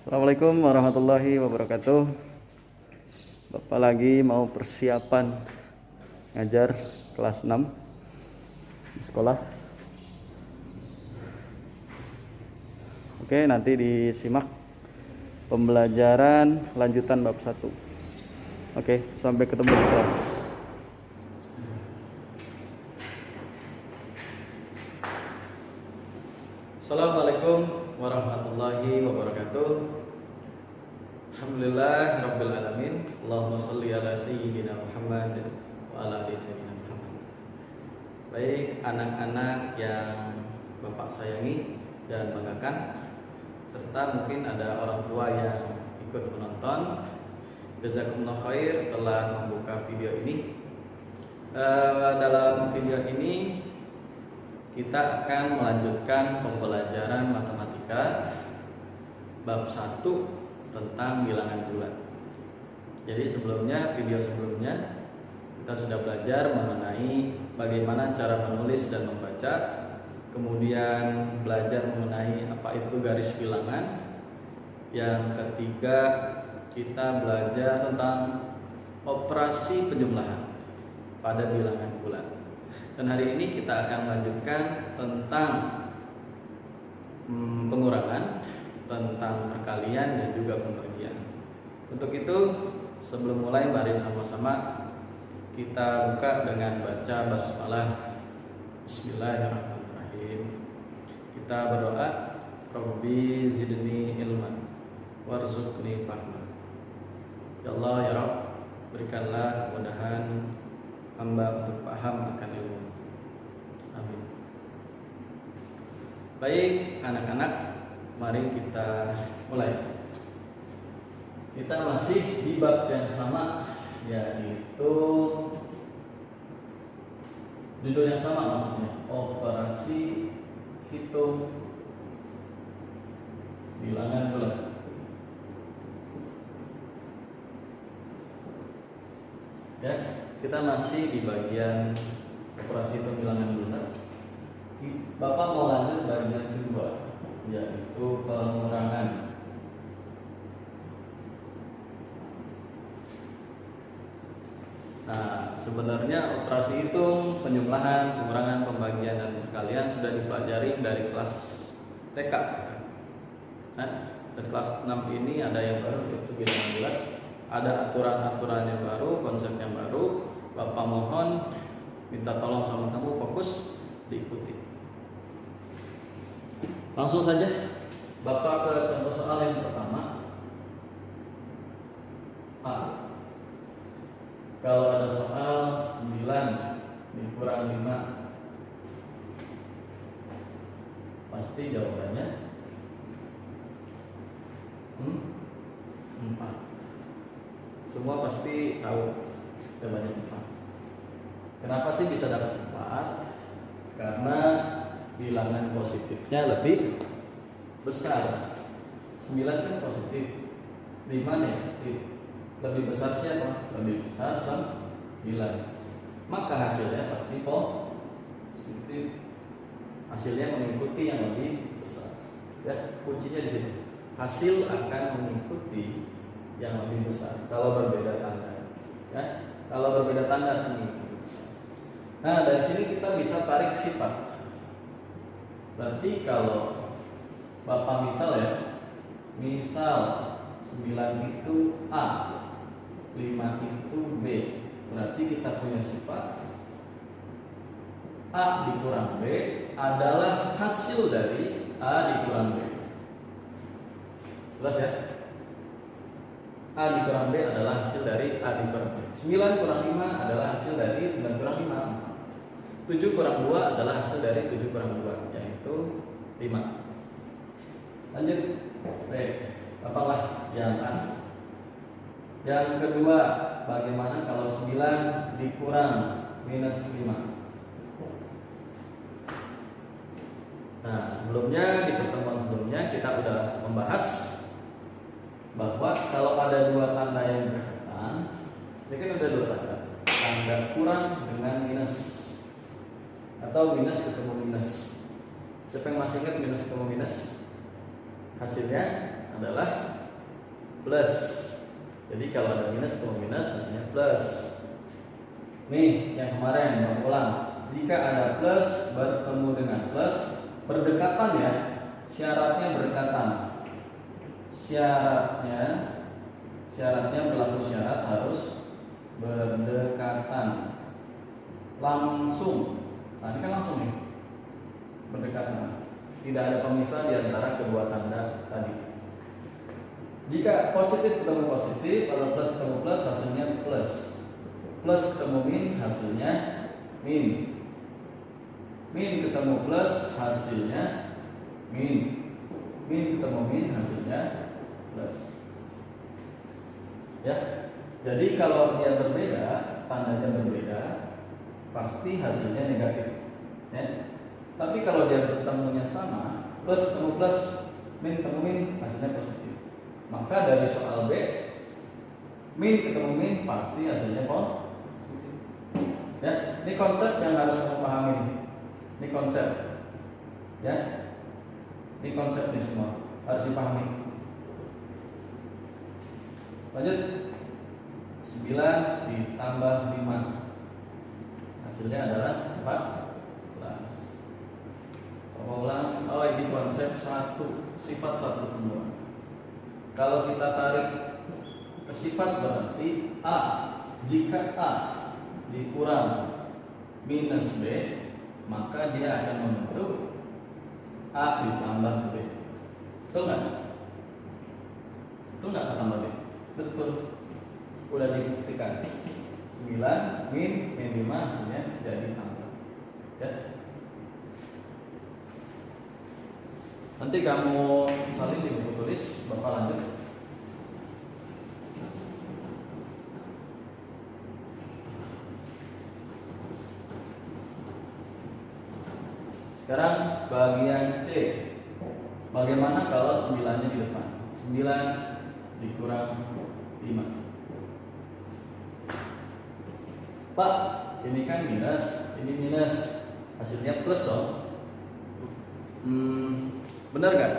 Assalamualaikum warahmatullahi wabarakatuh. Bapak lagi mau persiapan ngajar kelas 6 di sekolah. Oke, nanti disimak pembelajaran lanjutan bab 1. Oke, sampai ketemu di kelas. Assalamualaikum warahmatullahi wabarakatuh. Alhamdulillah rabbil alamin. Allahumma shalli ala sayyidina Muhammad wa ala ali sayyidina Muhammad. Baik anak-anak yang Bapak sayangi dan banggakan, serta mungkin ada orang tua yang ikut menonton, jazakumullah khair telah membuka video ini. Dalam video ini kita akan melanjutkan pembelajaran matematika bab 1 tentang bilangan bulat. Jadi video sebelumnya kita sudah belajar mengenai bagaimana cara menulis dan membaca, kemudian belajar mengenai apa itu garis bilangan. Yang ketiga kita belajar tentang operasi penjumlahan pada bilangan bulat. Dan hari ini kita akan melanjutkan tentang pengurangan, tentang perkalian dan juga pembagian. Untuk itu, sebelum mulai mari sama-sama kita buka dengan baca basmalah. Bismillahirrahmanirrahim. Kita berdoa, Rabbi zidni ilman warzuqni fahma. Ya Allah ya Rabb, berikanlah kemudahan hamba untuk paham akan ilmu. Amin. Baik anak-anak, mari kita mulai. Kita masih di bab yang sama, yaitu judul yang sama, maksudnya operasi hitung bilangan bulat. Ya, kita masih di bagian operasi hitung bilangan bulat. Bapak mau lanjut bagian kedua, yaitu pengurangan. Nah, sebenarnya operasi hitung, penjumlahan, pengurangan, pembagian, dan perkalian sudah dipelajari dari kelas TK. Nah, dari kelas 6 ini ada yang baru, yaitu bilangan bulat. Ada aturan-aturan yang baru, konsep yang baru. Bapak mohon minta tolong sama kamu fokus diikuti. Langsung saja Bapak ke contoh soal yang pertama. A. Kalau ada soal 9 dikurang 5, pasti jawabannya 4. Semua pasti tahu jawabannya 4. Kenapa sih bisa dapat 4? Karena bilangan positifnya lebih besar. 9 kan positif, 5 negatif. Lebih besar siapa? Lebih besar 9. Maka hasilnya pasti positif. Hasilnya mengikuti yang lebih besar. Ya, kuncinya di sini. Hasil akan mengikuti yang lebih besar kalau berbeda tanda. Ya, kalau berbeda tanda sini. Nah, dari sini kita bisa tarik sifat. Berarti kalau Bapak misal 9 itu A, 5 itu B. Berarti kita punya sifat A dikurang B adalah hasil dari A dikurang B. Jelas ya? A dikurang B adalah hasil dari A dikurang B. 9 kurang 5 adalah hasil dari 9 kurang 5. 7 kurang 2 adalah hasil dari 7 kurang 2, yaitu 5. Lanjut. Baik, apalah yang A. Yang kedua, bagaimana kalau 9 dikurang minus 5? Nah, sebelumnya di pertemuan sebelumnya kita sudah membahas bahwa kalau ada dua tanda yang berdekatan, ini kan ada dua tanda kurang dengan minus, atau minus ketemu minus. Siapa yang masih ingat minus ketemu minus? Hasilnya adalah plus. Jadi kalau ada minus ketemu minus hasilnya plus. Nih yang kemarin berulang. Jika ada plus bertemu dengan plus, berdekatan ya. Syaratnya berdekatan. Syaratnya berlaku syarat harus berdekatan. Langsung. Nah, ini kan langsung nih. Berdekatan. Tidak ada pemisah di antara kedua tanda tadi. Jika positif ketemu positif, kalau plus ketemu plus hasilnya plus. Plus ketemu min hasilnya min. Min ketemu plus hasilnya min. Min ketemu min hasilnya plus. Ya. Jadi kalau dia berbeda, tandanya berbeda, pasti hasilnya negatif. Ya. Tapi kalau dia ketemunya sama, plus ketemu plus, min ketemu min hasilnya positif. Maka dari soal B, min ketemu min pasti hasilnya positif. Ya, ini konsep yang harus kamu pahami. Ini konsep, ya, ini konsep ini semua harus dipahami. Lanjut, 9 ditambah 5 hasilnya adalah 14. Ulang, oh ini konsep sifat 1, 2. Kalau kita tarik ke sifat berarti A. Jika A dikurang minus B, maka dia akan membentuk A ditambah B. Betul nggak? Betul nggak tambah B? Betul. Udah dibuktikan. 9 min 5 hasilnya jadi tambah. Ya. Nanti kamu salin di buku tulis, Bapak lanjut. Sekarang bagian C. Bagaimana kalau 9-nya di depan? 9 dikurang 5. Pak, ini kan minus, ini minus. Hasilnya plus dong. Benar gak?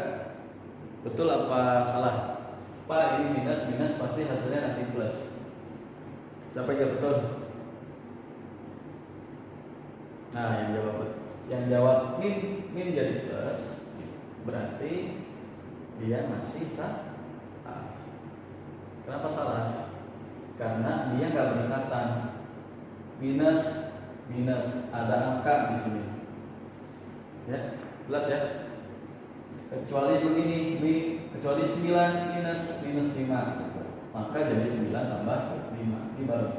Betul apa salah? Pak, ini minus pasti hasilnya nanti plus. Siapa yang betul? Nah, yang jawab min jadi plus, berarti dia masih salah. Kenapa salah? Karena dia nggak berdekatan. Minus ada angka di sini. Ya, jelas ya? Kecuali begini, kecuali 9 minus 5, maka jadi 9 tambah 5. Ini baru.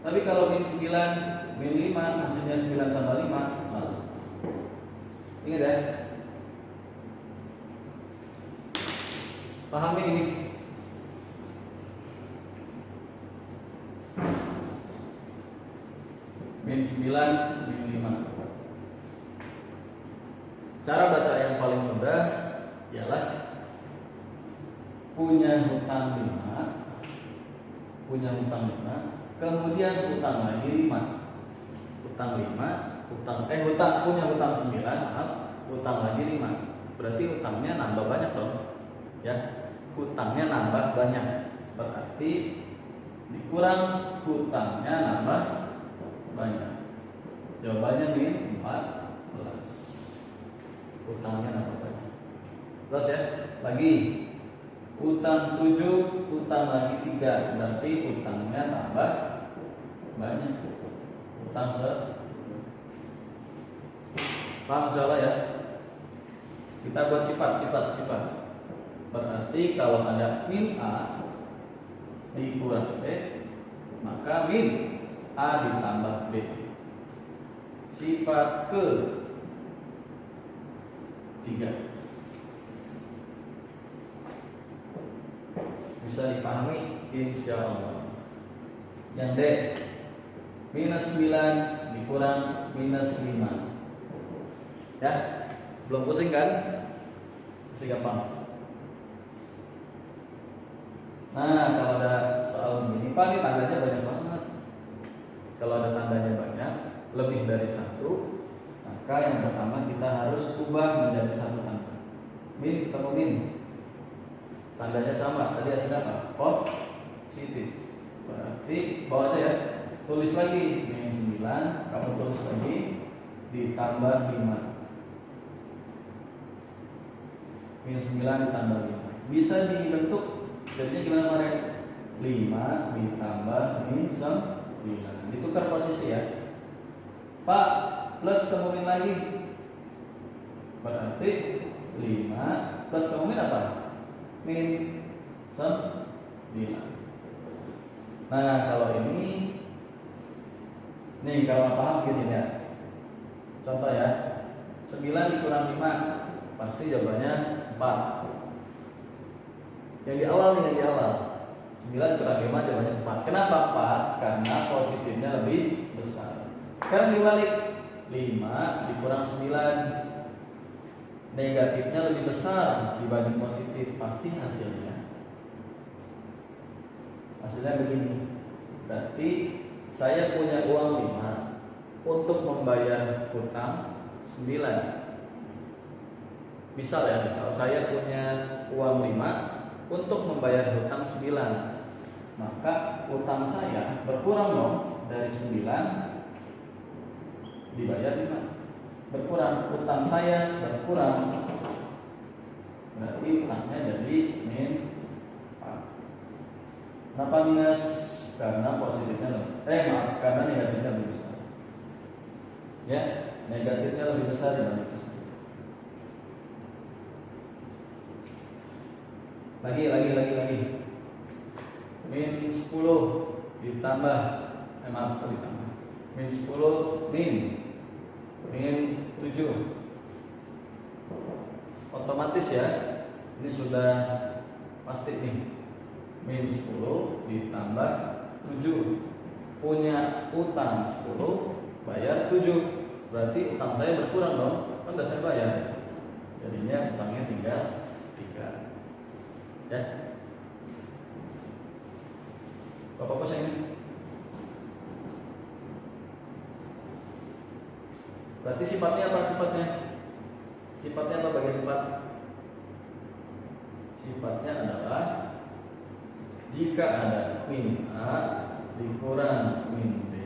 Tapi kalau min 9 min 5 hasilnya 9 tambah 5, salah. Ingat ya? Pahami ini. Min 9 min 5. Cara baca yang paling mudah ialah punya hutang 5, kemudian hutang lagi 5. Punya hutang 9, hutang lagi 5. Berarti hutangnya nambah banyak dong. Ya, hutangnya nambah banyak. Berarti dikurang hutangnya nambah banyak. Jawabannya min 14. Hutangnya nambah banyak. Terus ya, lagi hutang 7, hutang lagi 3, berarti hutangnya tambah banyak. Hutang paham salah ya? Kita buat sifat. Berarti kalau ada min A dikurang B, maka min A ditambah B. Sifat ke 3. Bisa dipahami insya Allah. Yang D, minus 9 dikurang minus 5. Ya, belum pusing kan? Masih gampang. Nah, kalau ada soal begini, Pak, ini tandanya banyak banget. Kalau ada tandanya banyak, lebih dari 1, maka yang pertama kita harus ubah menjadi 1 tanda. Min ketemu min. tandanya sama. Tadi hasilnya apa? Positif. Berarti bawa aja ya. Tulis lagi min 9, kamu tulis lagi ditambah 5. Min 9 ditambah 5. Bisa dibentuk jadinya gimana kemarin? 5 ditambah min 9. Ditukar posisi ya. Pak, plus ketemu min lagi. Berarti 5 plus ketemu min apa? Min 9. Nah, kalau ini nih kalau nggak paham gini ya. Contoh ya. 9 dikurang 5 pasti jawabannya 4. Yang di awal nih, yang di awal. 9 kurang 5 jawabannya 4. Kenapa 4? Karena positifnya lebih besar. Sekarang dibalik, 5 dikurang 9 negatifnya lebih besar dibanding positif, pasti hasilnya begini. Berarti saya punya uang 5 untuk membayar hutang 9. Misal saya punya uang 5 untuk membayar hutang 9. Maka hutang saya berkurang dong, dari 9 dibayar 5. Berkurang, hutang saya berkurang. Berarti hutangnya jadi min 4. Kenapa minus? Karena positifnya karena negatifnya lebih besar. Ya, negatifnya lebih besar dibanding positif. Lagi. Min 10 ditambah ditambah. Min 10 min 7. Otomatis ya. Ini sudah pasti nih. Min 10 ditambah 7. Punya utang 10, bayar 7. Berarti utang saya berkurang dong. Kan udah saya bayar. Jadinya utangnya tinggal 3. Ya. Bapak saya ini. Berarti sifatnya apa sifatnya? Sifatnya apa bagian 4? Sifatnya adalah jika ada min A dikurang min B,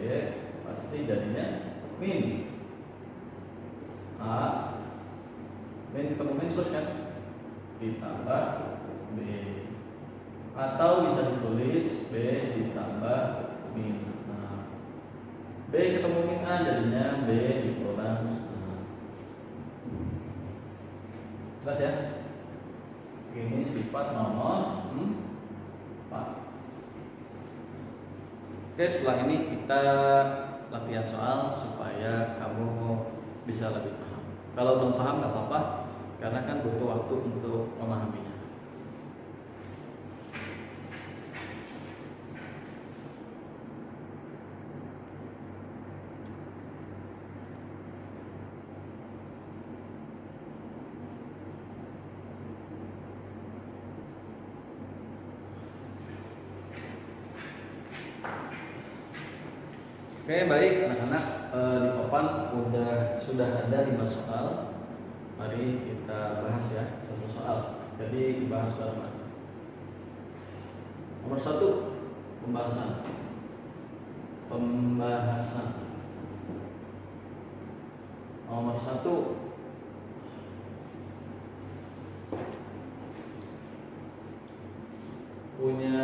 pasti jadinya min A. Min ketemu min plus kan? Ditambah B. Atau bisa ditulis B ditambah min A. B ketemu min A jadinya B dikurang A. Jelas ya? Ini sifat nomor 4. Oke, setelah ini kita latihan soal supaya kamu bisa lebih paham. Kalau belum paham nggak apa-apa, karena kan butuh waktu untuk memahaminya. Oke, baik anak-anak, di papan sudah ada 5 soal. Mari kita bahas ya satu soal. Jadi dibahas bareng. Nomor 1, pembahasan. Nomor 1, punya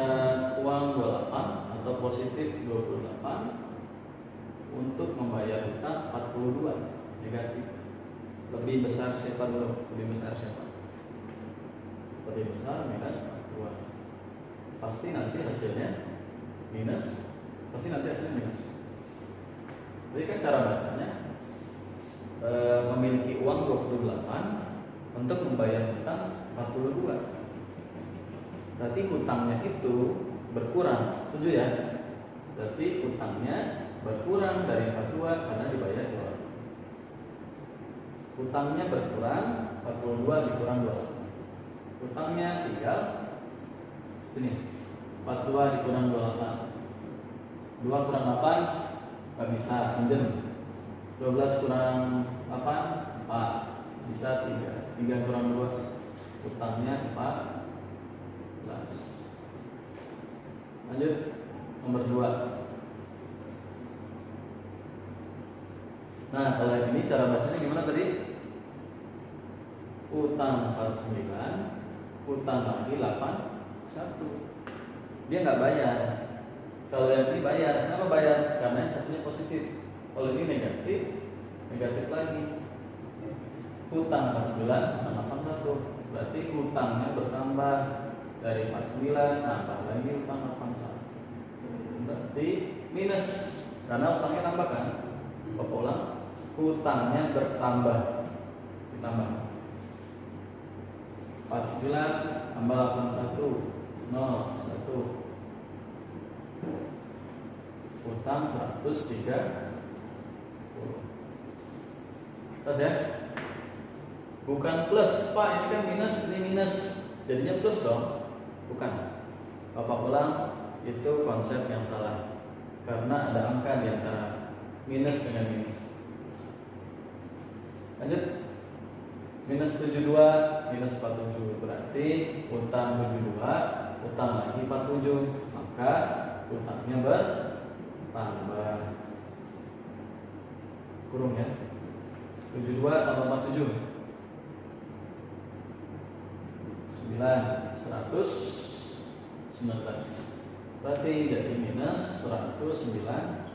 uang 28 atau positif 28 untuk membayar hutang 42 negatif. Lebih besar siapa dulu? Lebih besar minus 42. Pasti nanti hasilnya minus. Jadi kan cara bacanya memiliki uang 28 untuk membayar hutang 42. Berarti hutangnya itu berkurang. Setuju ya? Berarti hutangnya berkurang dari 42 karena dibayar 28. Hutangnya berkurang, 42 dikurang 28. Hutangnya tinggal sini. 42 dikurang 28. 2 kurang 8 nggak bisa, pinjam. 12 kurang 8 4. Sisa 3. 3 kurang 2. Hutangnya 4. Lanjut nomor 2. Nah, kalau yang ini cara bacanya gimana tadi? Utang 49, utang lagi 81. Dia nggak bayar. Kalau yang ini bayar. Kenapa bayar? Karena yang satunya positif. Kalau ini negatif, negatif lagi. Utang 49, utang 81. Berarti utangnya bertambah dari 49, tambah lagi utang 81. Berarti minus. Karena utangnya nambah kan? Bapak ulang. Utangnya bertambah. Ditambah 49 tambah 81 01. Utang 130. Terus ya? Bukan plus, Pak, ini kan minus, ini minus. Jadinya plus dong. Bukan. Bapak ulang, itu konsep yang salah. Karena ada angka di antara minus dengan minus. Lanjut. Minus 72, minus 47. Berarti utang 72, utang lagi 47. Maka utangnya bertambah. Kurung ya. 72 tambah 47 9, 119. Berarti jadi minus 109.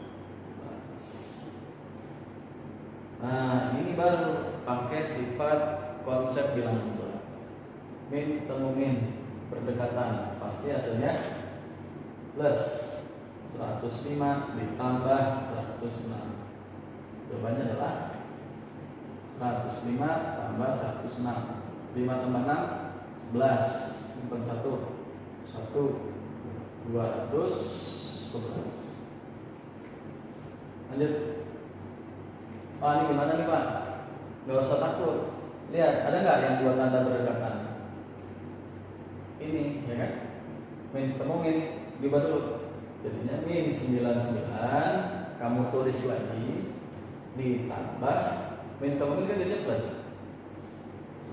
Nah, ini baru pakai sifat konsep bilangan bulat. Min ketemu min, berdekatan, pasti hasilnya plus 105 ditambah 106. Jawabannya adalah 105 tambah 106. 5 tambah 6, 11. Simpan 1, 211. Lanjut. Oh, ini gimana nih Pak? Gak usah takut. Lihat, ada nggak yang dua tanda berdekatan? Ini, ya kan? Min ketemu min, diubah dulu. Jadinya min 99, kamu tulis lagi, ditambah min ketemu min kan jadinya plus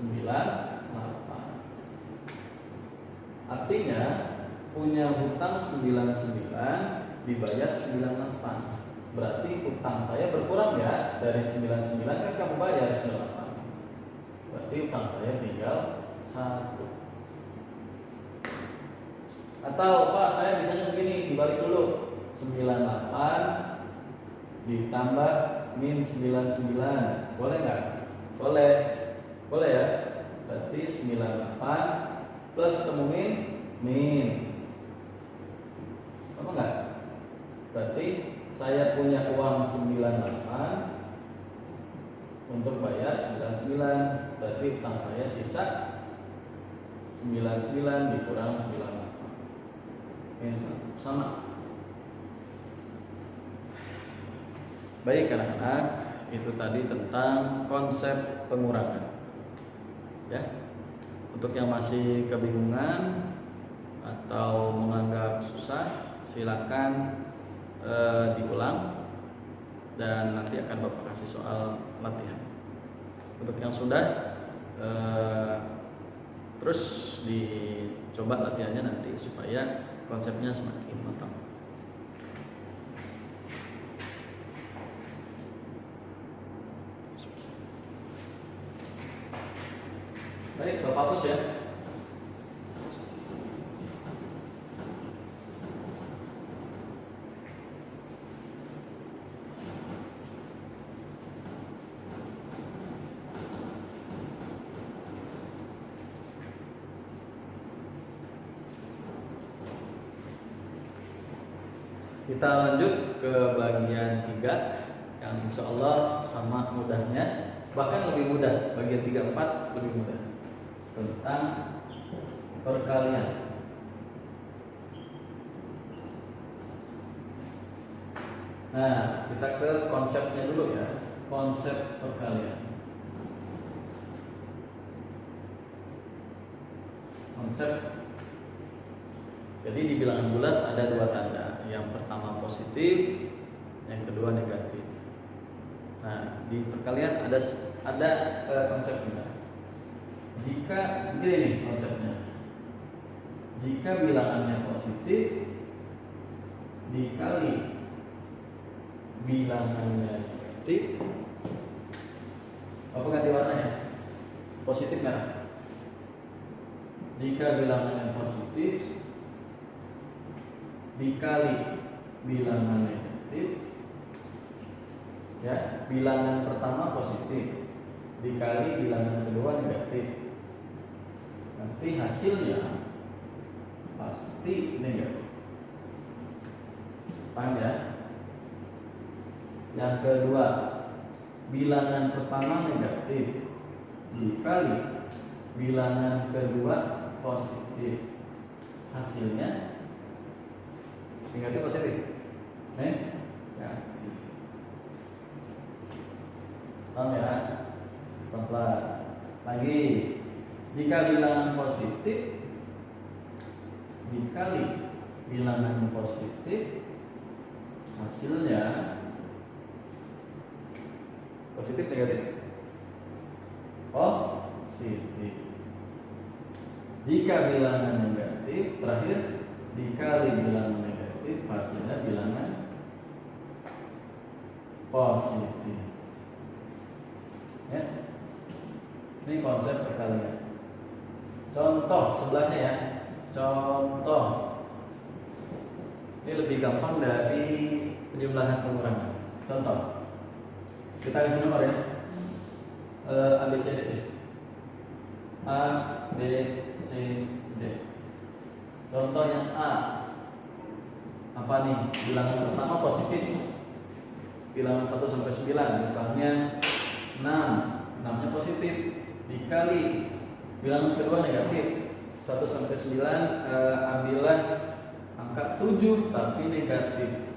98. Artinya punya hutang 99 dibayar 98. Berarti utang saya berkurang ya, dari 99 kan kamu bayar 98. Berarti utang saya tinggal 1. Atau Pak, saya bisanya begini, dibalik dulu. 98 ditambah min 99. Boleh nggak? Boleh. Boleh ya? Berarti 98 plus ketemu min. Apa nggak? Berarti saya punya uang 98 untuk bayar 99. Berarti utang saya sisa 99 dikurang 98. Ini sama. Baik anak-anak, itu tadi tentang konsep pengurangan. Ya. Untuk yang masih kebingungan atau menganggap susah, silakan diulang dan nanti akan Bapak kasih soal latihan. Untuk yang sudah terus dicoba latihannya nanti supaya konsepnya semakin matang. Baik, Bapak hapus ya. Kita lanjut ke bagian 3 yang insya Allah sama mudahnya, bahkan lebih mudah. Bagian 3, 4 lebih mudah, tentang perkalian. Nah, kita ke konsepnya dulu ya, konsep perkalian. Konsep. Jadi di bilangan bulat ada dua tanda. Yang pertama positif, yang kedua negatif. Nah, di perkalian ada konsepnya. Jika begini nih konsepnya. Jika bilangannya positif, dikali bilangannya negatif. Apa ganti warnanya? Positif merah. Jika bilangannya positif dikali bilangan negatif, ya, bilangan pertama positif dikali bilangan kedua negatif, nanti hasilnya pasti negatif. Paham ya? Yang kedua, bilangan pertama negatif dikali bilangan kedua positif, hasilnya negatif positif. Negatif. Paham ya? Pelan-pelan. Lagi, jika bilangan positif dikali bilangan positif, hasilnya positif negatif? Positif. Jika bilangan negatif, terakhir dikali bilangan negatif, hasilnya bilangan positif. Ya. Ini konsep perkalian. Contoh sebelahnya ya. Contoh. Ini lebih gampang dari penjumlahan pengurangan. Contoh. Kita kasih nomor ya. A, B, C, D. A, B, C, D. Contoh yang A. Apa nih? Bilangan pertama positif. Bilangan 1 sampai 9, misalnya 6. 6-nya positif dikali bilangan kedua negatif 1 sampai 9, ambillah angka 7 tapi negatif.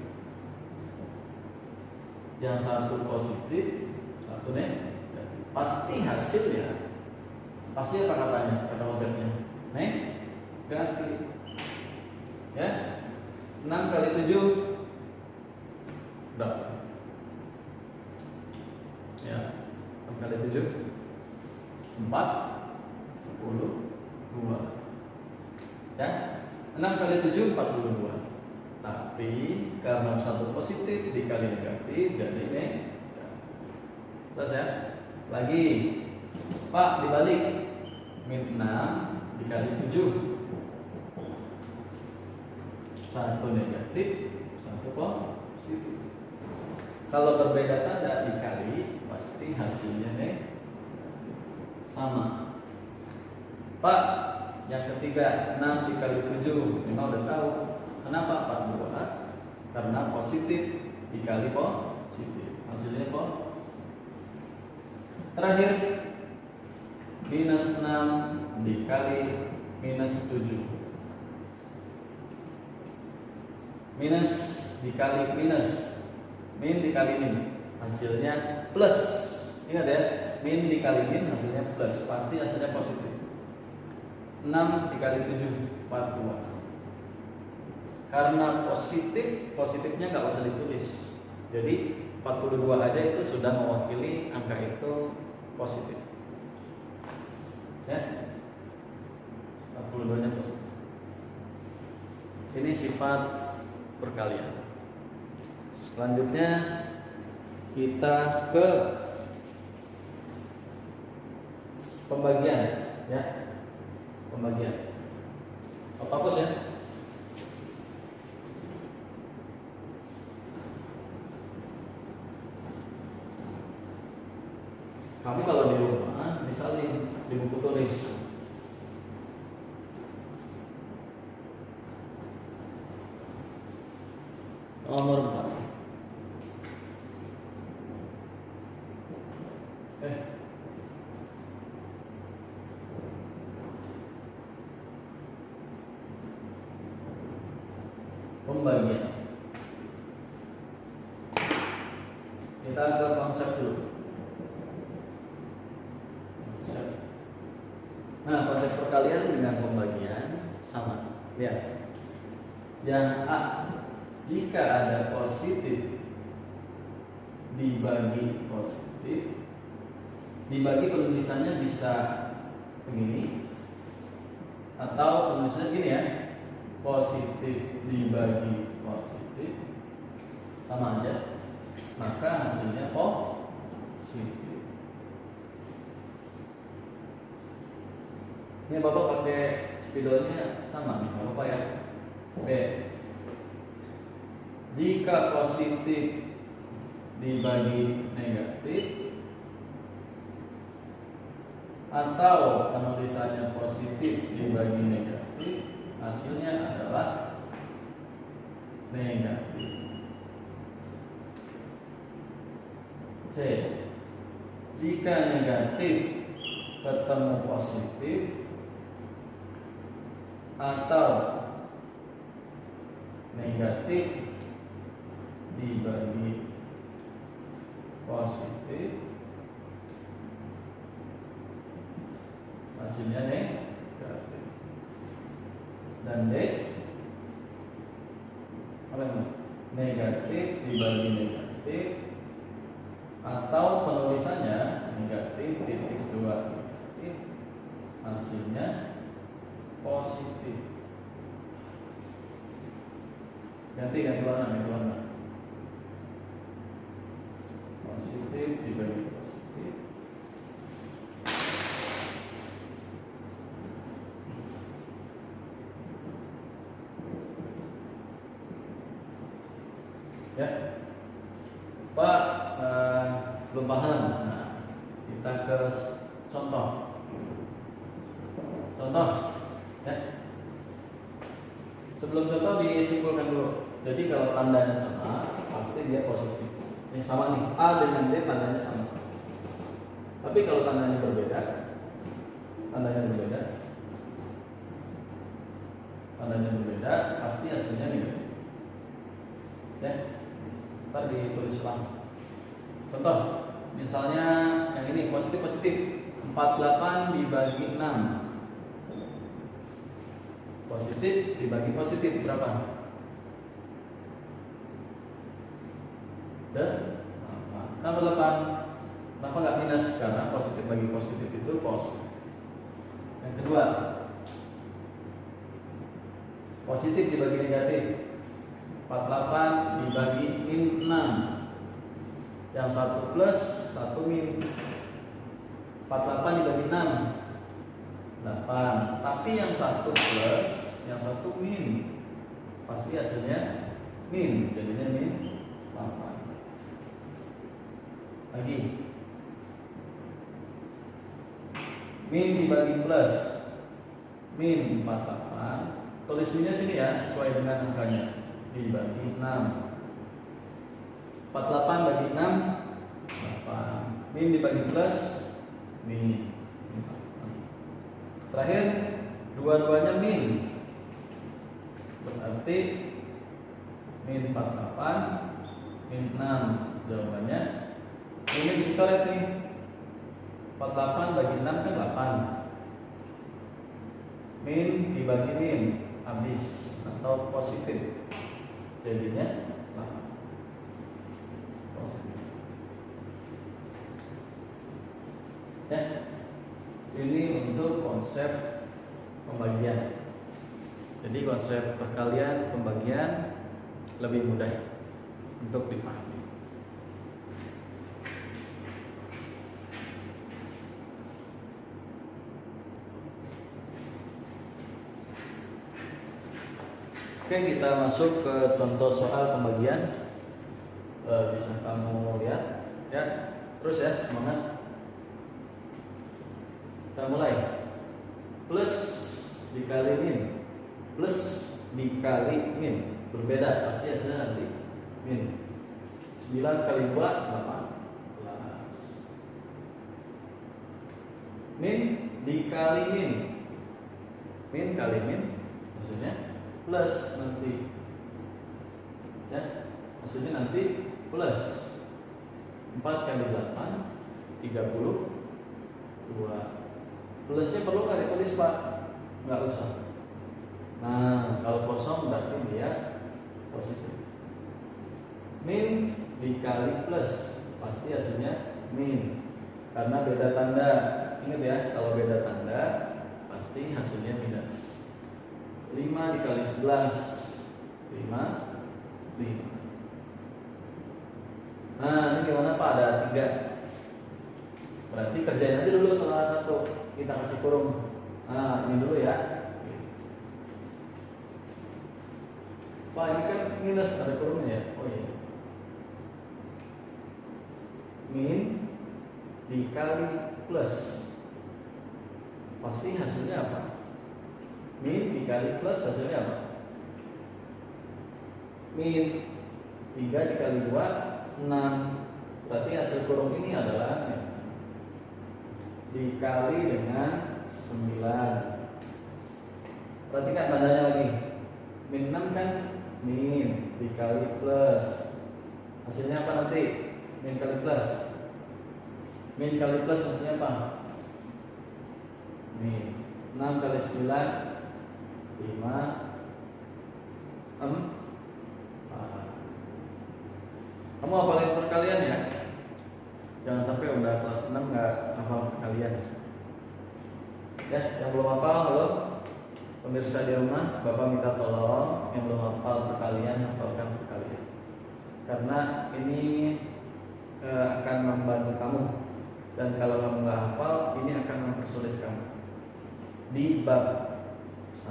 Yang satu positif, satu negatif. Pasti hasilnya, pasti apa katanya, kata konsepnya? Negatif. Ya. 6 kali 7 berapa? Ya, 6 kali 7 42. Ya, 6 kali 7 42. Tapi karena satu positif dikali negatif jadi negatif. Selesai. Lagi, Pak, dibalik. Min 6 dikali 7. Satu negatif, satu positif. Kalau berbeda tanda dikali, pasti hasilnya sama. Pak, yang ketiga 6 dikali 7, memang udah tahu. Kenapa 42? Karena positif dikali positif, hasilnya positif. Terakhir, minus 6 dikali minus 7. Minus dikali minus, min dikali min, hasilnya plus. Ingat ya, min dikali min hasilnya plus, pasti hasilnya positif. 6 dikali 7, 42. Karena positif, positifnya nggak usah ditulis. Jadi 42 aja itu sudah mewakili angka itu positif. Ya, 42 nya positif. Ini sifat perkalian. Selanjutnya kita ke pembagian, ya. Pembagian. Hapus ya. Kamu kalau di rumah disalin di buku tulis. Nomor 4. Pembagian. Kita ke konsep dulu. Nah, konsep perkalian dengan pembagian sama. Ya. Yang A, jika ada positif dibagi positif, dibagi penulisannya bisa begini atau penulisannya begini ya. positif dibagi positif sama aja, maka hasilnya positif. Ini Bapak pakai spidolnya sama nih Bapak ya. Oke. Jika positif dibagi negatif atau penulisannya positif dibagi negatif, hasilnya adalah negatif. C. Jika negatif ketemu positif atau negatif dibagi positif, hasilnya negatif. Dan D, apa ini? Negatif dibagi negatif atau penulisannya negatif titik 2 negatif, hasilnya positif. Ganti warna. Positif dibagi positif. Ya, Pak, belum paham. Nah, kita ke contoh. Ya. Sebelum contoh disimpulkan dulu. Jadi kalau tandanya sama, pasti dia positif. Ini sama nih, A dengan D tandanya sama. Tapi kalau tandanya berbeda, pasti hasilnya negatif. Ya, ntar ditulis ulang. Contoh, misalnya yang ini positif 48 dibagi 6. Positif dibagi positif berapa? Dan kenapa 8? Kenapa nggak minus? Karena positif bagi positif itu positif. Yang kedua, positif dibagi negatif. 48 dibagi min 6. Yang satu plus, satu min. 48 dibagi 6 8. Tapi yang satu plus, yang satu min, pasti hasilnya min, jadinya min 8. Lagi, min dibagi plus, min 48. Tulis minnya sini ya, sesuai dengan angkanya. Dibagi 6. 48 bagi 6 8. Min dibagi plus, min. Terakhir, dua-duanya min, berarti min 48 min 6. Jawabannya ini bisa coret nih. 48 bagi 6 kan 8. Min dibagi min, habis atau positif, jadinya 8. Positif. Ya, ini untuk konsep pembagian. Jadi konsep perkalian pembagian lebih mudah untuk dipahami. Oke, kita masuk ke contoh soal pembagian. Bisa kamu lihat ya. Terus ya, semangat. Kita mulai. Plus dikali min, plus dikali min, berbeda pasti hasilnya nanti min. 9 kali 2 18. Min dikali min, min kali min, hasilnya plus nanti ya, hasilnya nanti plus 4 kali 8 32. Plusnya perlu nggak ditulis Pak? Nggak usah. Nah, kalau kosong berarti dia positif. Min dikali plus, pasti hasilnya min. Karena beda tanda. Ingat ya, kalau beda tanda pasti hasilnya minus. 5 dikali 11 5. Nah ini gimana Pak, ada 3. Berarti kerjain aja dulu salah satu, kita kasih kurung. Nah ini dulu ya Pak, ini kan minus, ada kurungnya ya. Oh iya, min dikali plus, pasti hasilnya apa? Min dikali plus hasilnya apa? Min 3 dikali 2 6. Berarti hasil kurung ini adalah dikali dengan 9. Perhatikan tandanya lagi. Min 6 kan min dikali plus. Hasilnya apa nanti? Min kali plus. Min kali plus hasilnya apa? Min 6 kali 9 5 4. Kamu hafalin perkalian ya. Jangan sampai udah kelas 6 nggak hafal perkalian. Ya, yang belum hafal, halo pemirsa di rumah, Bapak minta tolong yang belum hafal perkalian, hafalkan perkalian. Karena ini akan membantu kamu. Dan kalau kamu nggak hafal, ini akan mempersulit kamu di bab 1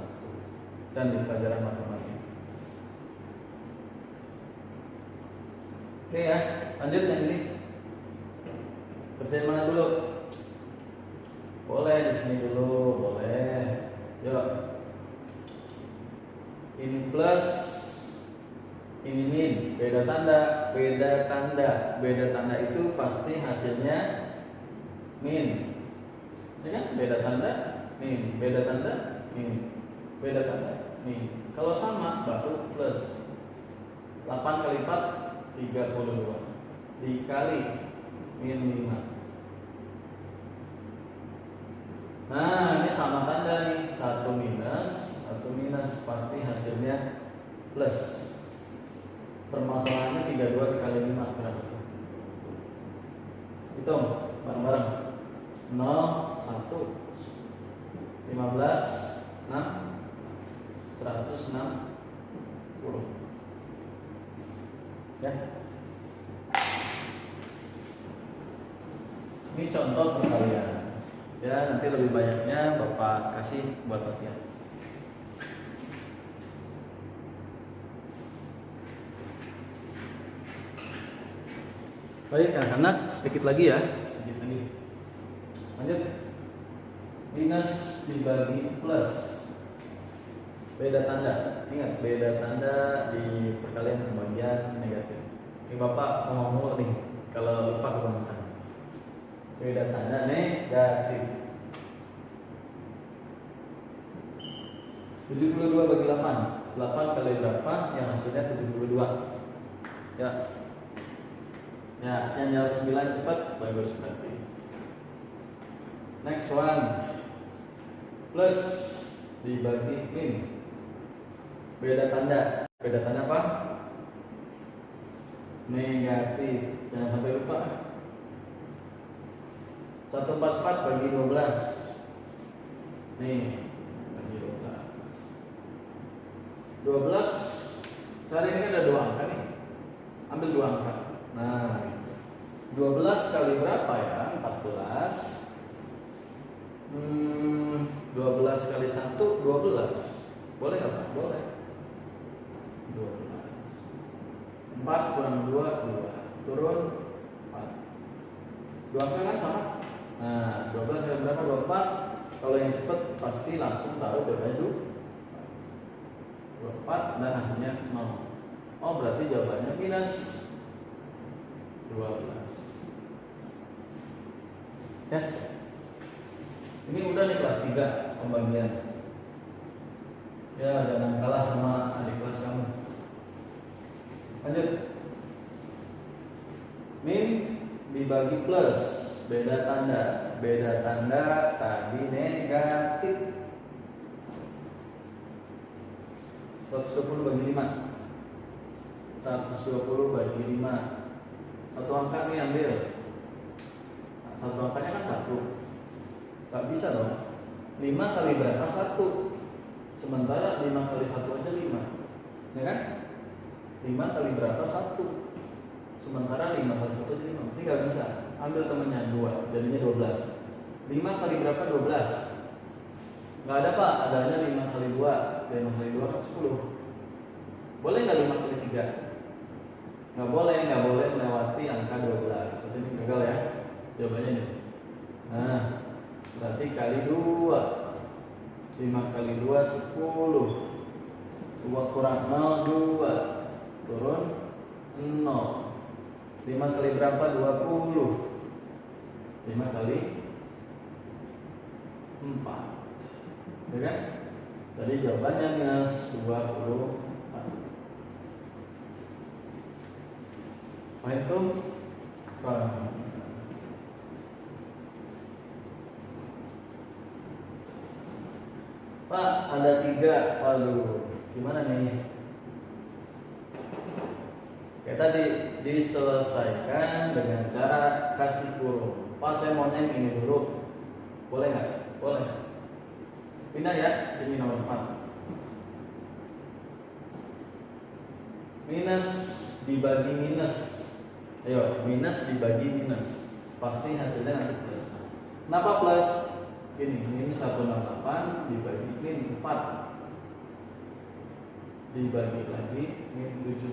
dan di pelajaran matematika. Oke ya, lanjut yang ini. Kerjain mana dulu? Boleh di sini dulu, boleh. Yuk. Ini plus, ini min, beda tanda, beda tanda. Beda tanda itu pasti hasilnya min. Ya kan? Beda tanda, min, beda tanda, min, beda tanda, min. Kalau sama baru plus. 8 kali 4 32 dikali min 5. Nah ini sama tanda nih, 1 minus pasti hasilnya plus. Permasalahannya 32 dikali 5 berapa tuh? Hitung bareng-bareng. 0 1 15 6 160 ya. Ini contoh perkalian ya, nanti lebih banyaknya Bapak kasih buat latihan. Baik anak-anak, sedikit lagi ya, sedikit lagi. Lanjut. Minus dibagi plus, beda tanda. Ingat, beda tanda di perkalian pembagian negatif. Ini Bapak ngomong nih, kalau lupa kebangetan. Beda tanda negatif. 72 bagi 8. 8 kali berapa? Yang hasilnya 72. Ya. Ya, yang jawab 9 cepat, bagus berarti. Next one. Plus dibagi min. Beda tanda. Beda tanda apa? Negatif. Jangan sampai lupa. 144 bagi 12. Nih, bagi 12. 12. Cari ini ada 2 angka nih. Ambil 2 angka. Nah, gitu. 12 kali berapa ya? 14. 12 kali 1 12. Boleh nggak Pak? Boleh. 12. 4 kurang 2 2. Turun 4. 2 angka kan sama? Nah, 12 kali berapa? 24. Kalau yang cepat pasti langsung tahu jawabannya 24 dan hasilnya 0. Oh, berarti jawabannya minus 12. Ya. Ini udah nih kelas 3 pembagian. Ya, jangan kalah sama adik kelas kamu. Lanjut. Min dibagi plus, beda tanda. Beda tanda tadi negatif. 120 bagi 5. 120 bagi 5. Satu angka nih ambil. Nah, satu angkanya kan 1. Gak bisa dong. 5 kali berapa? 1. Sementara 5 kali 1 aja 5, ya kan? 5 kali berapa? 1. Sementara 5 kali 1 aja 5, berarti nggak bisa. Ambil temennya 2, jadinya 12. 5 kali berapa? 12. Nggak ada pak, adanya 5 kali 2. 5 kali 2 kan 10. Boleh nggak 5 kali 3? Nggak boleh melewati angka 12. Berarti ini gagal ya. Jawabannya ini. Nah, berarti kali 2. 5 kali 2 10. 2 kurang 0 2. Turun 0. 5 kali berapa? 20. 5 kali 4. Ya kan? Jadi jawabannya minus 24. Itu Pak, ada 3. Waduh, gimana nih? Kayak tadi diselesaikan dengan cara kasih kurung. Pak, saya mau yang ini dulu. Boleh nggak? Boleh. Pindah ya, sini nomor 4. Minus dibagi minus. Ayo, minus dibagi minus. Pasti hasilnya nanti plus. Kenapa plus? Gini, minus 168 dibagi min 4. Dibagi lagi min 7.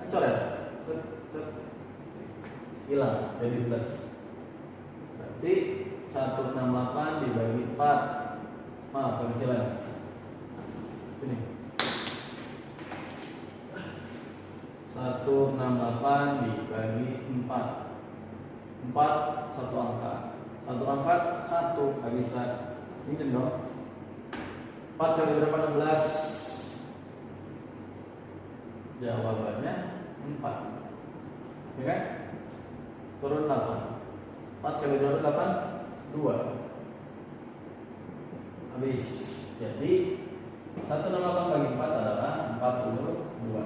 Nah, coret. Hilang, jadi plus. Berarti 168 dibagi 4. Maaf, kekecilan. Sini. 168 dibagi 4. 4 satu angka. Satu angka 1, nggak bisa. Ini dong. 4 kali berapa? 16. Jawabannya 4. Ya kan? Turun 8. 4 kali berapa? 8? 2. Habis. Jadi 168 bagi 4 adalah 42.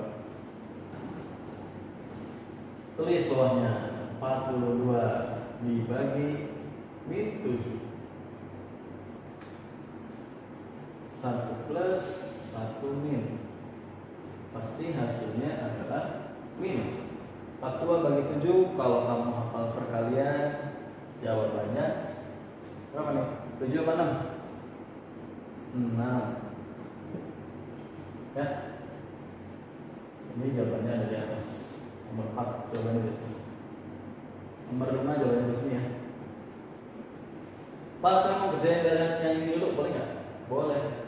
Tulis bawahnya 42 dibagi min 7. 1 plus 1 min. Pasti hasilnya adalah min. 42 bagi 7, kalau kamu hafal perkalian, jawabannya berapa nih? 7 apa 6? 6. Ya. Ini jawabannya ada di atas. Nomor 4 jawabannya di atas. Nomor 5 jawabannya di sini ya. Pak, saya mau kerjain dari yang ini dulu, boleh nggak? Boleh.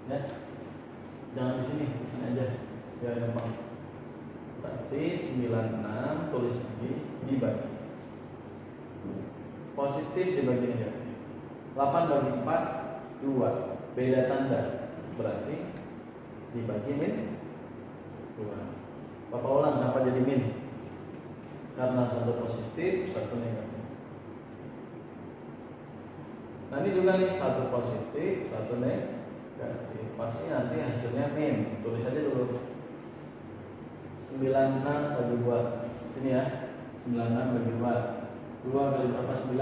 Ya. Jangan di sini aja. Biar gampang. Berarti 96 tulis lagi dibagi. Positif dibagi negatif. 8 bagi 4 2. Beda tanda. Berarti dibagi min 2. Bapak ulang, kenapa jadi min? Karena satu positif, satu negatif. Nah ini juga nih, satu positif, satu negatif. Pasti nanti hasilnya min. Tulis aja dulu. 96 bagi 2. Sini ya. 96 bagi 2. 2 kali berapa? 9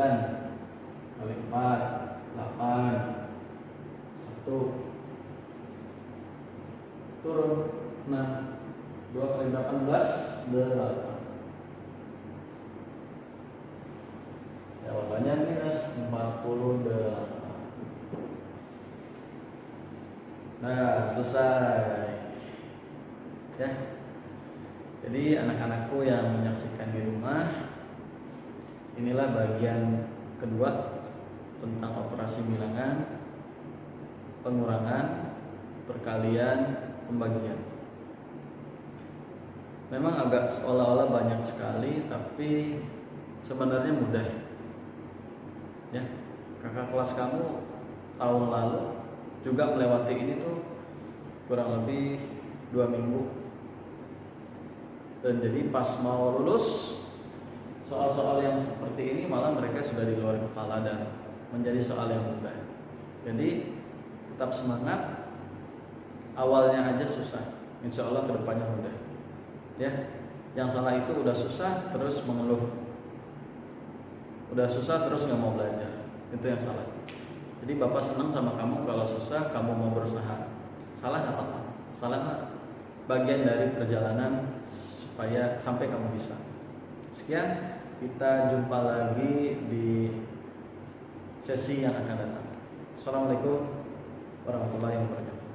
kali 4 8. 1 turun 6. 2 kali 18 8. Jawabannya minus 48. Nah, selesai. Ya. Jadi anak-anakku yang menyaksikan di rumah, inilah bagian kedua tentang operasi bilangan, pengurangan, perkalian, pembagian. Memang agak seolah-olah banyak sekali, tapi sebenarnya mudah. Ya, kakak kelas kamu tahun lalu juga melewati ini tuh kurang lebih 2 minggu. Dan jadi pas mau lulus, soal-soal yang seperti ini malah mereka sudah di luar kepala dan menjadi soal yang mudah. Jadi tetap semangat. Awalnya aja susah, insya Allah kedepannya mudah. Ya, yang salah itu udah susah terus mengeluh, udah susah terus nggak mau belajar, itu yang salah. Jadi Bapak senang sama kamu kalau susah kamu mau berusaha. Salah nggak apa-apa. Salah nggak? Bagian dari perjalanan supaya sampai kamu bisa. Sekian, kita jumpa lagi di sesi yang akan datang. Assalamualaikum warahmatullahi wabarakatuh.